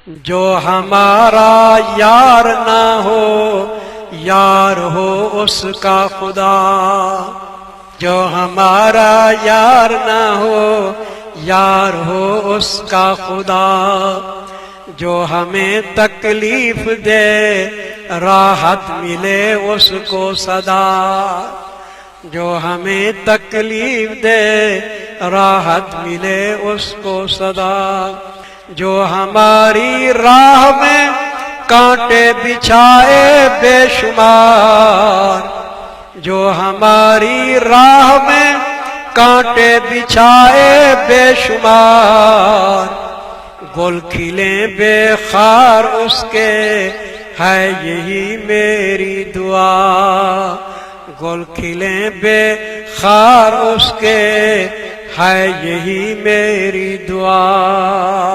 جو ہمارا یار نہ ہو یار ہو اس کا خدا، جو ہمارا یار نہ ہو یار ہو اس کا خدا، جو ہمیں تکلیف دے راحت ملے اس کو صدا، جو ہمیں تکلیف دے راحت ملے اس کو صدا، جو ہماری راہ میں کانٹے بچھائے بے شمار، جو ہماری راہ میں کانٹے بچھائے بے شمار، گل کھلے بے خار اس کے ہے یہی میری دعا، گل کھلے بے خار اس کے ہے یہی میری دعا۔